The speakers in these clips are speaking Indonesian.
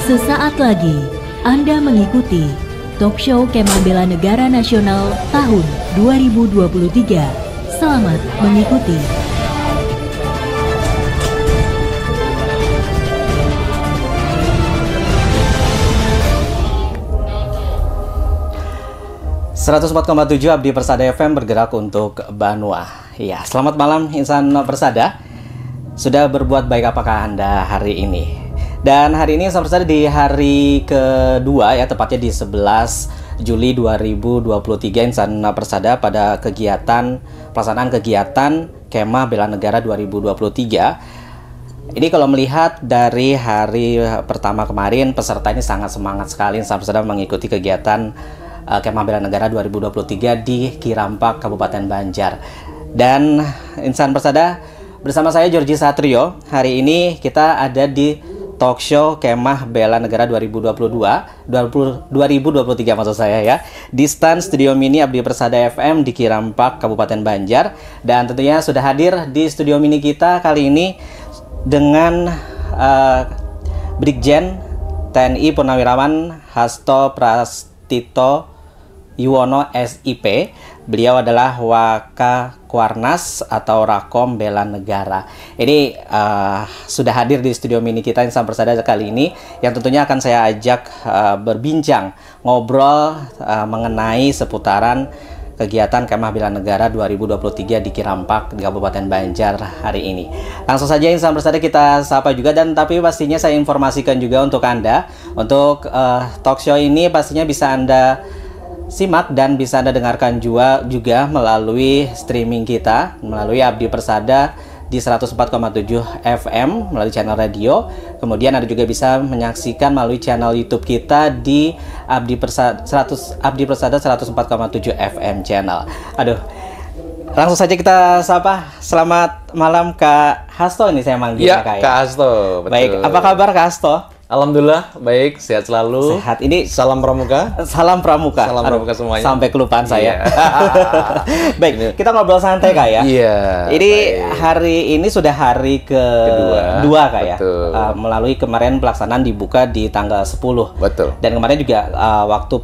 Sesaat lagi Anda mengikuti Talk Show Kemah Bela Negara Nasional tahun 2023. Selamat mengikuti. .7 Abdi Persada FM bergerak untuk Banua. Ya, selamat malam insan Persada. Sudah berbuat baik apakah Anda hari ini? Dan hari ini insan Persada di hari kedua ya, tepatnya di 11 Juli 2023 insan Persada pada pelaksanaan kegiatan Kemah Bela Negara 2023. Ini kalau melihat dari hari pertama kemarin, peserta ini sangat semangat sekali insan Persada mengikuti kegiatan Kemah Bela Negara 2023 di Kirampak, Kabupaten Banjar. Dan insan Persada, bersama saya Georgie Satrio. Hari ini kita ada di Talk Show Kemah Bela Negara 2023 maksud saya ya, di stand Studio Mini Abdi Persada FM di Kirampak, Kabupaten Banjar. Dan tentunya sudah hadir di Studio Mini kita kali ini dengan Brigjen TNI Purnawirawan Hasto Prastito Yuwono SIP. Beliau adalah Wakakuarnas atau Rakom Bela Negara. Ini sudah hadir di studio mini kita insan Persada kali ini, yang tentunya akan saya ajak berbincang, ngobrol mengenai seputaran kegiatan Kemah Bela Negara 2023 di Kirampak di Kabupaten Banjar hari ini. Langsung saja insan Persada kita sapa juga, dan tapi pastinya saya informasikan juga untuk Anda, untuk talk show ini pastinya bisa Anda simak dan bisa Anda dengarkan juga melalui streaming kita, melalui Abdi Persada di 104,7 FM melalui channel radio. Kemudian Anda juga bisa menyaksikan melalui channel YouTube kita di Abdi Persada 104,7 FM channel. Aduh, langsung saja kita sapa. Selamat malam Kak Hasto, ini saya manggilnya Kak ya. Kak Hasto, betul. Baik, apa kabar Kak Hasto? Alhamdulillah baik, sehat selalu. Sehat. Ini salam pramuka. Salam pramuka. Salam pramuka semuanya. Sampai kelupaan saya. Baik, Ini. kita ngobrol santai Kak ya. Iya. Ini baik. Hari ini sudah hari kedua Kak ya. Melalui kemarin pelaksanaan dibuka di tanggal 10. Betul. Dan kemarin juga waktu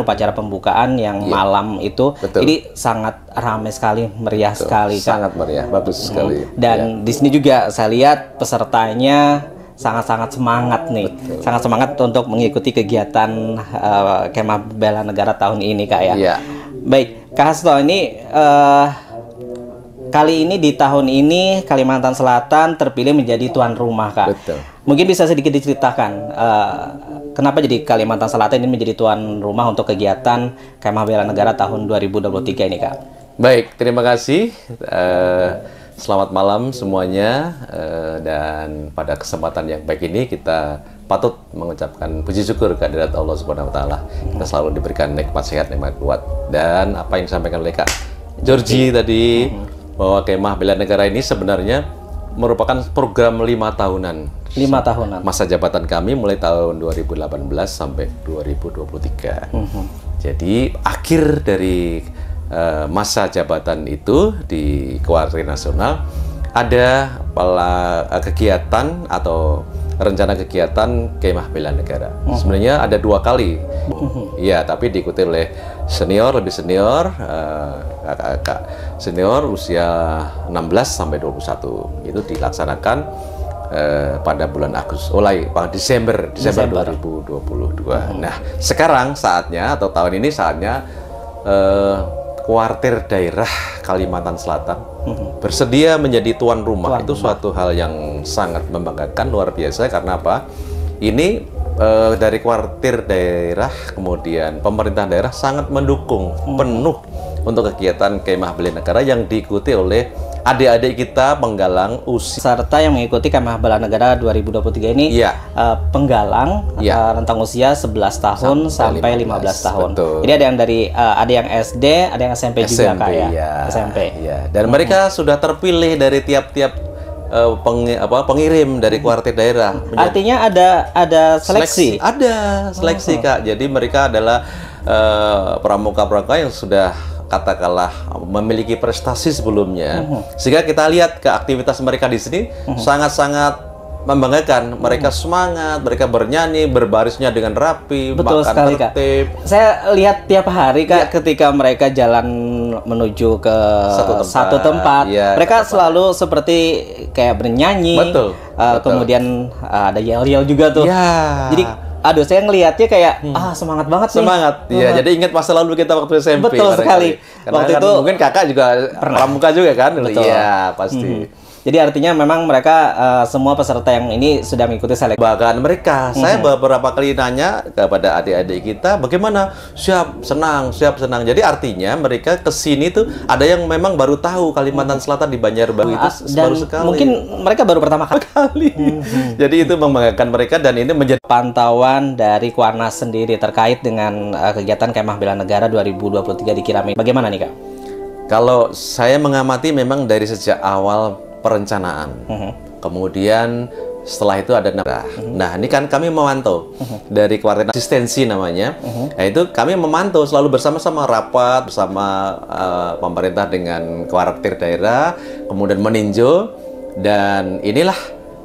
upacara pembukaan yang malam itu, betul. Ini sangat ramai sekali, meriah sekali Kak. Sangat meriah, bagus sekali. Dan di sini juga saya lihat pesertanya sangat-sangat semangat nih. Betul. Sangat semangat untuk mengikuti kegiatan Kemah Bela Negara tahun ini Kak ya. Iya. Baik, Kak Hasto, ini kali ini di tahun ini Kalimantan Selatan terpilih menjadi tuan rumah Kak. Betul. Mungkin bisa sedikit diceritakan kenapa jadi Kalimantan Selatan ini menjadi tuan rumah untuk kegiatan Kemah Bela Negara tahun 2023 ini Kak. Baik, terima kasih. Selamat malam semuanya, dan pada kesempatan yang baik ini kita patut mengucapkan puji syukur kehadirat Allah Subhanahu wa taala. Kita selalu diberikan nikmat sehat, nikmat kuat, dan apa yang disampaikan oleh Kak Georgie tadi bahwa Kemah Bela Negara ini sebenarnya merupakan program 5 tahunan. 5 tahunan. Masa jabatan kami mulai tahun 2018 sampai 2023. Jadi akhir dari masa jabatan itu di Kuartir Nasional ada kegiatan atau rencana kegiatan Kemah Bela Negara. Sebenarnya ada 2 kali, ya, tapi diikuti oleh lebih senior, kakak-kakak senior usia 16 sampai 21. Itu dilaksanakan pada bulan Desember 2022. Nah, sekarang saatnya atau tahun ini saatnya Kuartir daerah Kalimantan Selatan bersedia menjadi tuan rumah. Itu suatu hal yang sangat membanggakan, luar biasa. Karena apa? Ini dari kuartir daerah, kemudian pemerintah daerah sangat mendukung penuh untuk kegiatan Kemah Bela Negara yang diikuti oleh adik-adik kita penggalang usia. Serta yang mengikuti Kemah Bela Negara 2023 ini penggalang rentang usia 11 tahun sampai 15 tahun. Betul. Jadi ada yang ada yang SD, ada yang SMP juga Kak ya. SMP. Ya. Dan mereka sudah terpilih dari tiap-tiap pengirim dari kuartir daerah. Artinya ada seleksi. Ada seleksi Kak. Jadi mereka adalah pramuka-pramuka yang sudah katakanlah memiliki prestasi sebelumnya, sehingga kita lihat ke aktivitas mereka di sini sangat-sangat membanggakan. Mereka semangat, mereka bernyanyi, berbarisnya dengan rapi, Betul makan sekali, tertib. Kak. Saya lihat tiap hari, Kak, ketika mereka jalan menuju ke satu tempat, mereka selalu seperti kayak bernyanyi. Betul. Kemudian ada yel-yel juga tuh. Ya. Jadi, aduh, saya ngelihatnya kayak semangat banget nih. Semangat. Iya, jadi ingat masa lalu kita waktu SMP. Betul sekali. Karena Waktu kan itu mungkin kakak juga pramuka juga kan? Betul. Iya, pasti. Jadi artinya memang mereka semua peserta yang ini sudah mengikuti seleksi. Bahkan mereka, saya beberapa kali nanya kepada adik-adik kita, bagaimana? Siap, senang. Jadi artinya mereka kesini tuh ada yang memang baru tahu Kalimantan Selatan di Banjarbaru itu baru sekali. Mungkin mereka baru pertama kali. Jadi itu membanggakan mereka dan ini menjadi pantauan dari Kuarnas sendiri terkait dengan kegiatan Kemah Bela Negara 2023 di Kirami. Bagaimana nih, Kak? Kalau saya mengamati memang dari sejak awal perencanaan, kemudian setelah itu ada nah ini kan kami memantau dari kuartet asistensi namanya, yaitu kami memantau selalu bersama-sama rapat bersama pemerintah dengan kuartet daerah, kemudian meninjau, dan inilah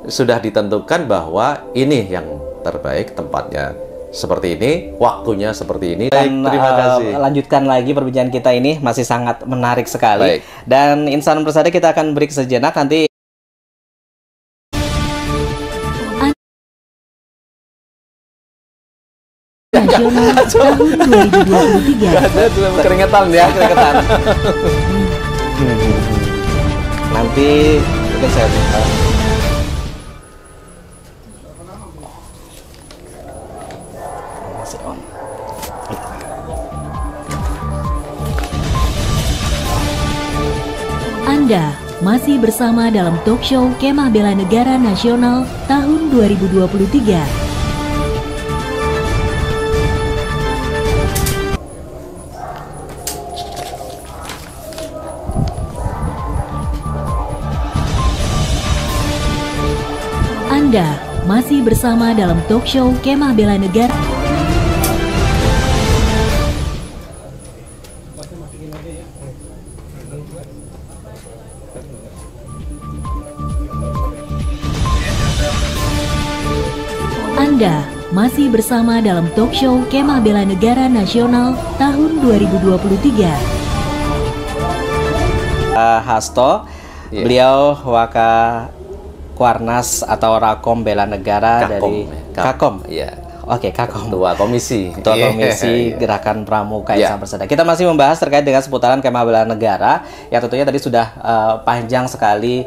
sudah ditentukan bahwa ini yang terbaik, tempatnya seperti ini, waktunya seperti ini. Dan terima kasih. Lanjutkan lagi perbincangan kita ini, masih sangat menarik sekali. Baik. Dan Insan Persada kita akan break sejenak, nanti Nasional tahun 2023. Keringetan ya. keringetan. Nanti mungkin saya masih on. Anda masih bersama dalam talk show Kemah Bela Negara Nasional tahun 2023. Anda masih bersama dalam talk show Kemah Bela Negara. Anda masih bersama dalam talk show Kemah Bela Negara Nasional tahun 2023. Hasto, beliau Waka Kuarnas atau Rakom Bela Negara dari Kakom. Iya. Oke, Kakom. Ketua Komisi. Ketua Komisi Gerakan Pramuka Insan Persada. Kita masih membahas terkait dengan seputaran Kemah Bela Negara yang tentunya tadi sudah panjang sekali.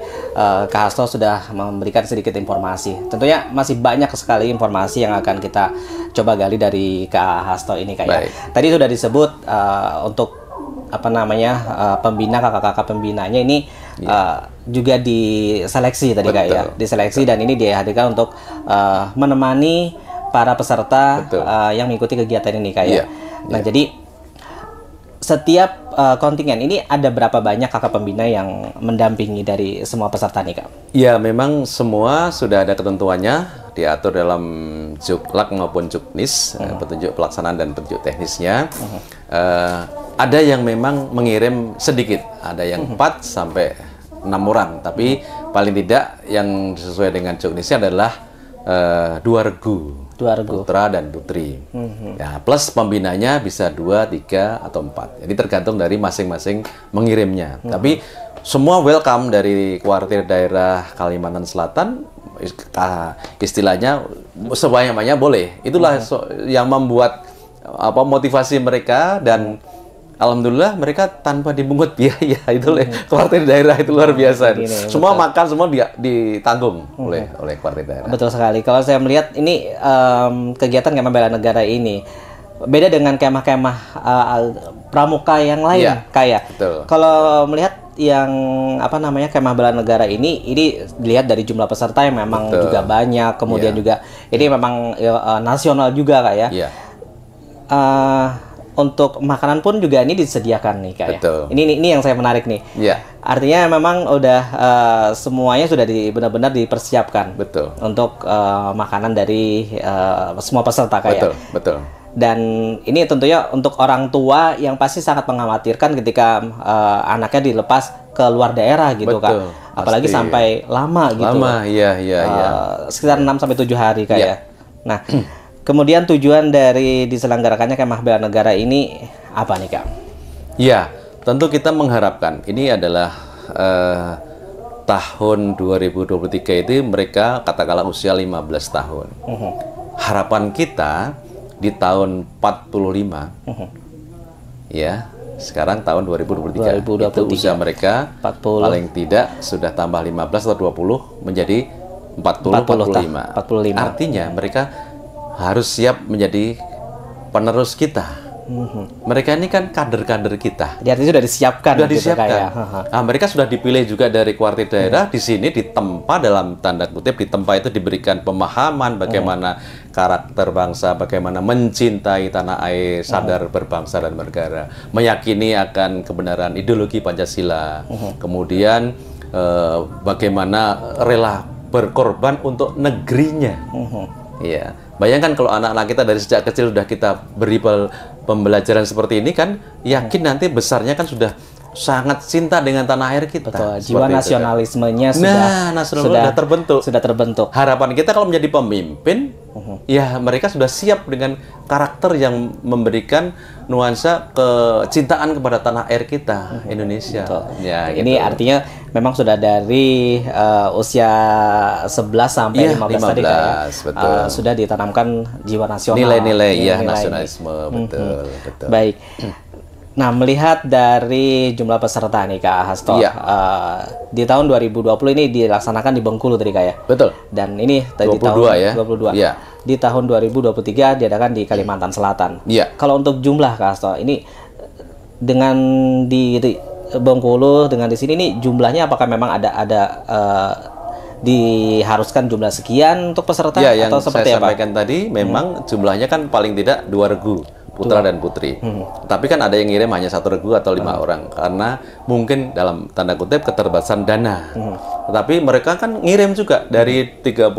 Kak Hasto sudah memberikan sedikit informasi. Tentunya masih banyak sekali informasi yang akan kita coba gali dari Kak Hasto ini, Kak. Ya. Tadi sudah disebut untuk pembina, kakak-kakak pembinanya ini juga diseleksi tadi, Kak, ya, diseleksi dan ini dihadirkan untuk menemani para peserta yang mengikuti kegiatan ini, Kak, ya. Nah, jadi setiap kontingen ini ada berapa banyak kakak pembina yang mendampingi dari semua peserta nih, Kak? Ya, memang semua sudah ada ketentuannya, diatur dalam Juklak maupun Juknis, petunjuk pelaksanaan dan petunjuk teknisnya. Ada yang memang mengirim sedikit, ada yang 4 sampai 6 orang, tapi paling tidak yang sesuai dengan Juknisnya adalah 2 regu. Putra dan putri. Ya, plus pembinanya bisa 2, 3, atau 4. Jadi tergantung dari masing-masing mengirimnya. Tapi semua welcome dari kuartir daerah Kalimantan Selatan. Istilahnya sebanyak-banyaknya boleh. Itulah yang membuat motivasi mereka, dan alhamdulillah mereka tanpa dipungut biaya. Itu kuartir daerah itu luar biasa. Semua makan semua ditanggung oleh kuartir daerah. Betul sekali. Kalau saya melihat ini kegiatan Kemah Bela Negara ini beda dengan kemah-kemah pramuka yang lain, kayak. Kalau melihat yang Kemah Bela Negara ini dilihat dari jumlah peserta yang memang juga banyak, kemudian juga ini memang nasional juga, Kak, ya. Untuk makanan pun juga ini disediakan nih, Kak, ya. Ini yang saya menarik nih. Artinya memang udah semuanya sudah benar-benar dipersiapkan untuk makanan dari semua peserta, Kak, ya. Dan ini tentunya untuk orang tua yang pasti sangat mengkhawatirkan ketika anaknya dilepas ke luar daerah gitu, Betul, Kak. Apalagi pasti. sampai lama gitu. Lama, iya. Sekitar 6 sampai 7 hari, Kak, Iya. ya. Nah, kemudian tujuan dari diselenggarakannya Kemah Bela Negara ini apa nih, Kak? Ya, tentu kita mengharapkan ini adalah tahun 2023 itu mereka katakanlah usia 15 tahun. Harapan kita di tahun 45, ya, sekarang tahun 2023, itu usia mereka 40. paling tidak sudah tambah 15 atau 20 menjadi 45. 45. Artinya mereka harus siap menjadi penerus kita. Mereka ini kan kader-kader kita. Jadi artinya sudah disiapkan Sudah gitu, Kak, disiapkan. ya. Nah, mereka sudah dipilih juga dari kuartir daerah. Di sini ditempa, dalam tanda kutip ditempa itu diberikan pemahaman bagaimana karakter bangsa, bagaimana mencintai tanah air, sadar berbangsa dan bernegara, meyakini akan kebenaran ideologi Pancasila. Kemudian bagaimana rela berkorban untuk negerinya. Iya. Bayangkan kalau anak-anak kita dari sejak kecil sudah kita beri pembelajaran seperti ini kan, yakin nanti besarnya kan sudah sangat cinta dengan tanah air kita. Betul. Seperti Jiwa itu, kan. nasionalismenya sudah terbentuk. Sudah terbentuk. Harapan kita kalau menjadi pemimpin, ya mereka sudah siap dengan karakter yang memberikan nuansa kecintaan kepada tanah air kita, Indonesia. Ya, Ini gitu. artinya memang sudah dari usia 11 sampai 15 tadi, Kak, ya. betul. Sudah ditanamkan jiwa nasional. Nilai-nilai ya Nilai-nilai. nasionalisme, betul. Baik. Nah, melihat dari jumlah peserta nih, Kak Hasto, Iya. di tahun 2020 ini dilaksanakan di Bengkulu tadi, Kak, ya. Betul. Dan ini tadi 22 tahun ya. 22. Iya. Di tahun 2023 diadakan di Kalimantan Selatan. Iya. Kalau untuk jumlah, Kak Hasto, ini dengan di Bengkulu dengan di sini nih jumlahnya apakah memang ada diharuskan jumlah sekian untuk peserta Ya, yang atau seperti saya apa? sampaikan tadi memang jumlahnya kan paling tidak 2 regu putra dan putri. Tapi kan ada yang ngirim hanya 1 regu atau 5 orang karena mungkin dalam tanda kutip keterbatasan dana. Tetapi mereka kan ngirim juga dari 30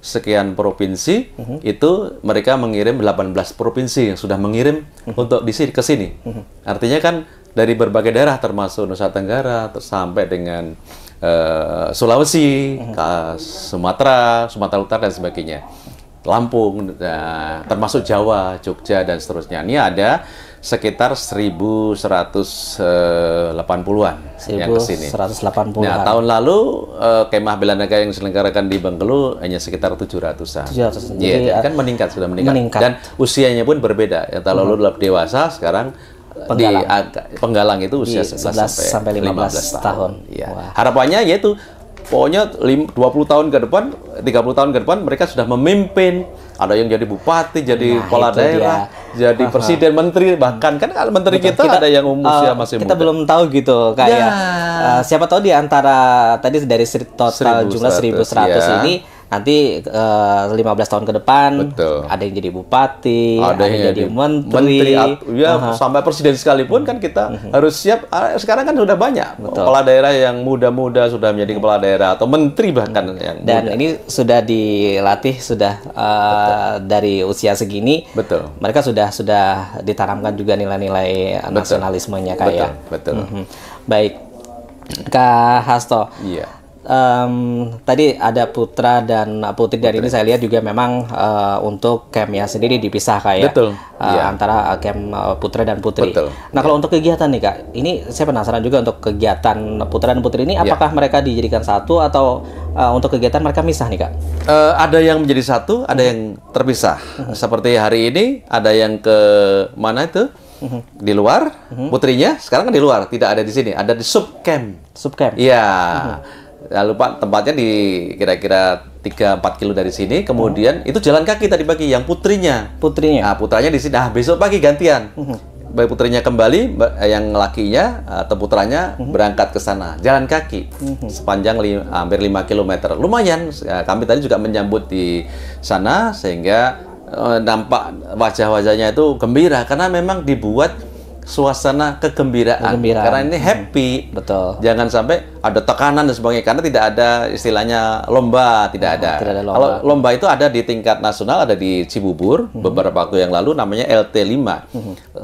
sekian provinsi, itu mereka mengirim 18 provinsi yang sudah mengirim untuk ke sini. Artinya kan dari berbagai daerah termasuk Nusa Tenggara sampai dengan Sulawesi, Sumatera Utara dan sebagainya. Lampung, termasuk Jawa, Jogja dan seterusnya. Ini ada sekitar 1.180-an yang ke sini. 1.180-an. Nah, tahun lalu Kemah Bela Negara yang diselenggarakan di Bengkulu hanya sekitar 700-an. 700-an. Iya, Jadi, kan sudah meningkat. meningkat. Dan usianya pun berbeda. Yang tahun lalu dewasa, sekarang Penggalang itu usia 11 sampai 15 tahun. Ya. Harapannya yaitu pokoknya 20 tahun ke depan, 30 tahun ke depan mereka sudah memimpin. Ada yang jadi bupati, jadi kepala daerah, jadi presiden, menteri, bahkan kan menteri kita ada yang usia masih kita muda. belum tahu gitu, Kak, ya. Siapa tahu di antara tadi dari total jumlah 1.100 ini nanti 15 tahun ke depan ada yang jadi bupati, ada yang jadi menteri, sampai presiden sekalipun kan kita harus siap. Sekarang kan sudah banyak kepala daerah yang muda-muda sudah menjadi kepala daerah atau menteri bahkan yang dan muda. Ini sudah dilatih sudah dari usia segini. Betul. Mereka sudah ditanamkan juga nilai-nilai nasionalismenya, Kak, ya. Betul. Baik, Kak Hasto. Iya. Tadi ada putra dan putri, dari ini saya lihat juga memang untuk campnya sendiri dipisah, Kak, ya. Betul. Antara camp putra dan putri. Betul. Nah, kalau untuk kegiatan nih, Kak, ini saya penasaran juga untuk kegiatan putra dan putri ini apakah mereka dijadikan satu atau untuk kegiatan mereka misah nih, Kak? Ada yang menjadi satu, ada yang terpisah. Seperti hari ini ada yang ke mana itu? Di luar, putrinya sekarang kan di luar, tidak ada di sini, ada di subcamp. Subcamp. Iya. Lalu Pak, tempatnya di kira-kira 3-4 kilo dari sini. Kemudian itu jalan kaki tadi pagi yang putrinya. Putrinya. Nah, putranya di sini. Nah, besok pagi gantian. Baik putrinya kembali, yang lakinya atau putranya berangkat ke sana jalan kaki sepanjang hampir 5 km. Lumayan. Kami tadi juga menyambut di sana sehingga nampak wajah-wajahnya itu gembira karena memang dibuat suasana kegembiraan. Karena ini happy. Betul. Jangan sampai ada tekanan dan sebagainya, karena tidak ada istilahnya lomba, tidak ada. Tidak ada lomba. Kalau lomba itu ada di tingkat nasional, ada di Cibubur beberapa waktu yang lalu, namanya LT5.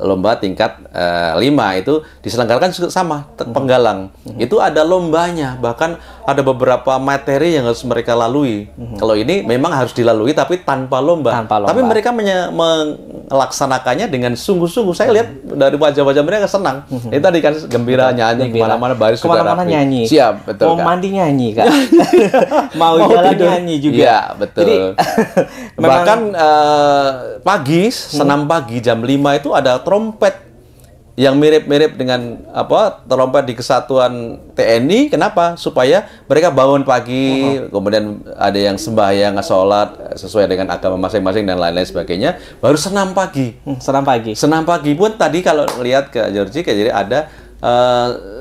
Lomba tingkat 5 itu diselenggarakan juga sama, penggalang. Itu ada lombanya, bahkan ada beberapa materi yang harus mereka lalui. Kalau ini memang harus dilalui tapi tanpa lomba. Tapi mereka melaksanakannya dengan sungguh-sungguh. Saya lihat dari wajah-wajah mereka senang. Itu tadi kan gembira, nyanyi kemana-mana, baris juga kemana-mana rapi. nyanyi. Siap, betul. Mau mandi nyanyi, Kak. Mau jalan tidur nyanyi juga. Iya, betul. Jadi, bahkan pagi, senam pagi jam 5 itu ada trompet yang mirip-mirip dengan trompet di Kesatuan TNI. Kenapa? Supaya mereka bangun pagi, kemudian ada yang sembahyang, sholat sesuai dengan agama masing-masing dan lain-lain sebagainya. Baru senam pagi. Senam pagi. Senam pagi pun tadi kalau lihat ke Georgie, jadi ada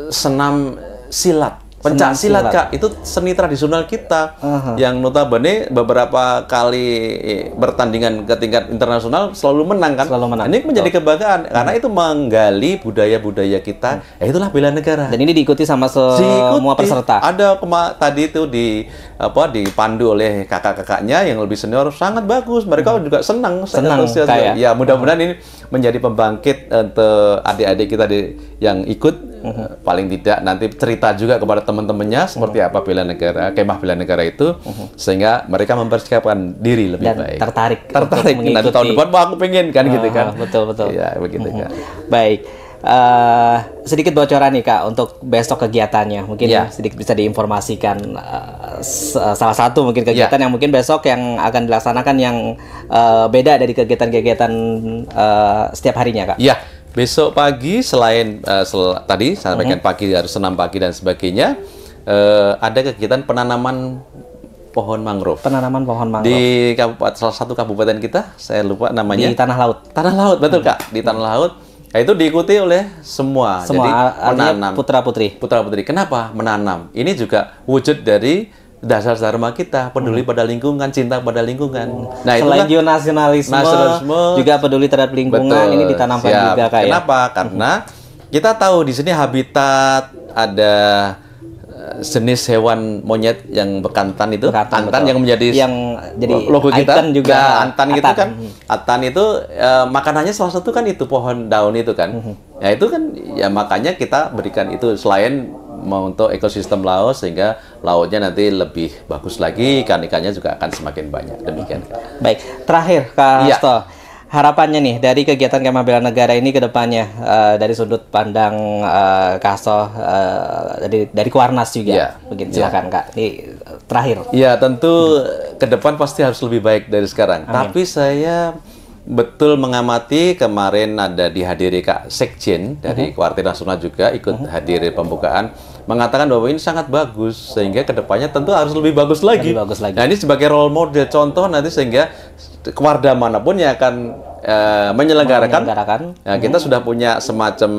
senam silat. Pencak silat, Kak, itu seni tradisional kita yang notabene beberapa kali bertandingan ke tingkat internasional selalu menang kan. Selalu menang. Ini menjadi kebanggaan karena itu menggali budaya-budaya kita. Itulah bela negara. Dan ini diikuti sama semua peserta. Ada tadi itu dipandu oleh kakak-kakaknya yang lebih senior, sangat bagus. Mereka juga senang kayak. Ya, mudah-mudahan ini menjadi pembangkit untuk adik-adik kita yang ikut. Paling tidak nanti cerita juga kepada teman-temannya seperti apa bela negara, kemah bela negara itu, sehingga mereka mempersiapkan diri lebih dan baik. Tertarik Nanti tahun depan aku pengen kan gitu kan. Betul. Ya, begitu kan. Baik. Sedikit bocoran nih, Kak, untuk besok kegiatannya. Mungkin sedikit bisa diinformasikan salah satu mungkin kegiatan yang mungkin besok yang akan dilaksanakan yang beda dari kegiatan-kegiatan setiap harinya, Kak. Iya. Besok pagi selain tadi saya sampaikan pagi harus senam pagi dan sebagainya, ada kegiatan penanaman pohon mangrove. Penanaman pohon mangrove di salah satu kabupaten kita, saya lupa namanya. Di Tanah Laut. Tanah Laut, betul Kak, di Tanah Laut. Nah, itu diikuti oleh semua. Jadi menanam putra-putri. Kenapa menanam? Ini juga wujud dari dasar dharma kita, peduli pada lingkungan, cinta pada lingkungan. Nah, selain nasionalisme, juga peduli terhadap lingkungan. Betul, ini ditanamkan juga, Kak. Kenapa? Karena kita tahu di sini habitat ada jenis hewan monyet yang bekantan itu, antan yang menjadi logo kita juga. Antan gitu kan. Antan itu makanannya salah satu kan itu pohon daun itu kan. Ya itu kan ya makanya kita berikan itu selain untuk ekosistem laut sehingga lautnya nanti lebih bagus lagi, ikan-ikannya juga akan semakin banyak. Demikian. Baik, terakhir Kak Hasto, harapannya nih dari kegiatan Kemah Bela Negara ini ke depannya dari sudut pandang Kak Hasto dari Kuarnas juga. Begitu silakan Kak. Ini terakhir. Ya, tentu ke depan pasti harus lebih baik dari sekarang. Amin. Tapi saya betul mengamati kemarin ada dihadiri Kak Sekjen dari Kuartir Nasional juga ikut hadiri pembukaan, mengatakan bahwa ini sangat bagus sehingga kedepannya tentu harus lebih bagus lagi. Nah, ini sebagai role model contoh nanti sehingga kewarda manapun yang akan menyelenggarakan. Nah, kita sudah punya semacam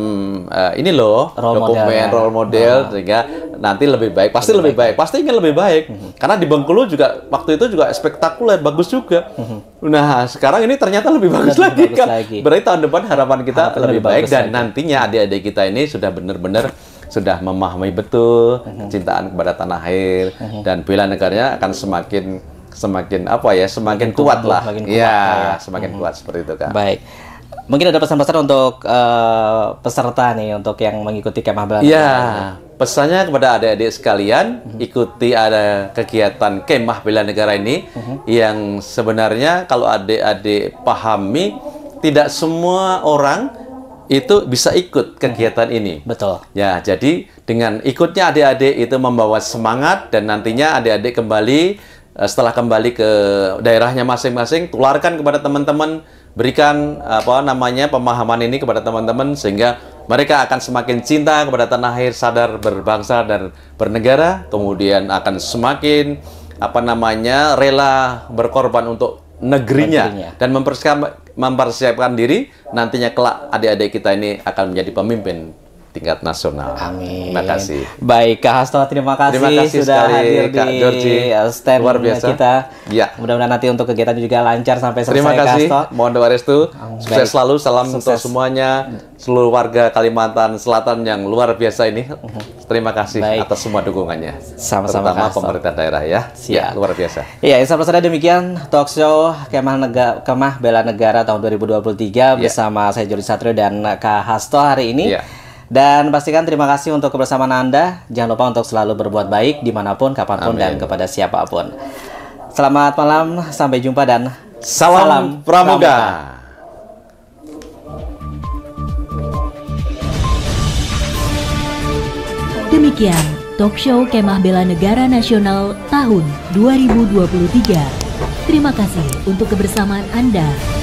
ini loh dokumen role model sehingga nanti lebih baik, pasti lebih baik, pasti ingin lebih baik. Karena di Bengkulu juga waktu itu juga spektakuler, bagus juga. Nah, sekarang ini ternyata lebih bagus lagi kan. Berarti tahun depan harapan kita lebih baik dan nantinya adik-adik kita ini sudah benar-benar sudah memahami betul kecintaan kepada tanah air dan bela negaranya akan semakin kuat lah. Semakin kuat seperti itu, Kak. Baik. Mungkin ada pesan-pesan untuk peserta nih, untuk yang mengikuti Kemah Bela Negara. Ya, pesannya kepada adik-adik sekalian, ikuti ada kegiatan Kemah Bela Negara ini yang sebenarnya kalau adik-adik pahami, tidak semua orang itu bisa ikut kegiatan ini. Betul. Ya, jadi dengan ikutnya adik-adik itu membawa semangat dan nantinya adik-adik kembali setelah kembali ke daerahnya masing-masing, tularkan kepada teman-teman, berikan pemahaman ini kepada teman-teman sehingga mereka akan semakin cinta kepada tanah air, sadar berbangsa dan bernegara, kemudian akan semakin rela berkorban untuk negerinya dan mempersiapkan diri nantinya kelak adik-adik kita ini akan menjadi pemimpin tingkat nasional. Amin. Terima kasih. Baik, Kak Hasto, terima kasih sudah sekali, hadir Kak di Georgie. stand Luar biasa. kita. Ya. Mudah-mudahan nanti untuk kegiatan juga lancar sampai selesai. Terima kasih. Kak Hasto. Mohon doa restu. Sukses Baik. selalu. Salam untuk Sukses. semuanya, seluruh warga Kalimantan Selatan yang luar biasa ini. Terima kasih Baik. atas semua dukungannya. Sama-sama, Terutama Kak Hasto. pemerintah daerah ya. Siap. Ya, luar biasa. Iya, sahabat saudara, demikian talk show Kemah Bela Negara tahun 2023 bersama saya Jody Satrio dan Kak Hasto hari ini. Iya. Dan pastikan terima kasih untuk kebersamaan Anda. Jangan lupa untuk selalu berbuat baik dimanapun, kapanpun, dan kepada siapapun. Selamat malam, sampai jumpa dan Salam Pramuka. Demikian talk show Kemah Bela Negara Nasional tahun 2023. Terima kasih untuk kebersamaan Anda.